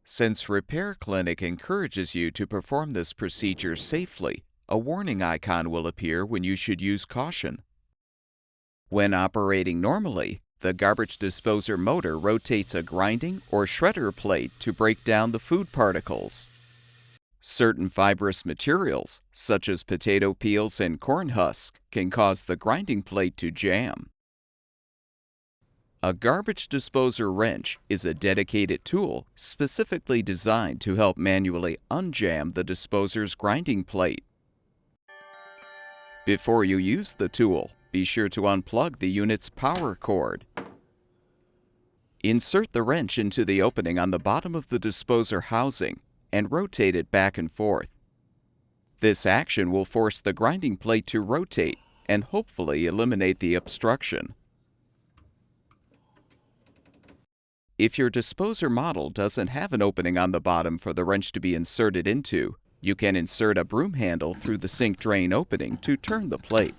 Since Repair Clinic encourages you to perform this procedure safely, a warning icon will appear when you should use caution. When operating normally, the garbage disposer motor rotates a grinding or shredder plate to break down the food particles. Certain fibrous materials, such as potato peels and corn husks, can cause the grinding plate to jam. A garbage disposer wrench is a dedicated tool specifically designed to help manually unjam the disposer's grinding plate. Before you use the tool, be sure to unplug the unit's power cord. Insert the wrench into the opening on the bottom of the disposer housing and rotate it back and forth. This action will force the grinding plate to rotate and hopefully eliminate the obstruction. If your disposer model doesn't have an opening on the bottom for the wrench to be inserted into, you can insert a broom handle through the sink drain opening to turn the plate.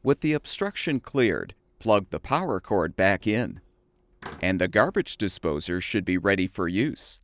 With the obstruction cleared, plug the power cord back in, and the garbage disposer should be ready for use.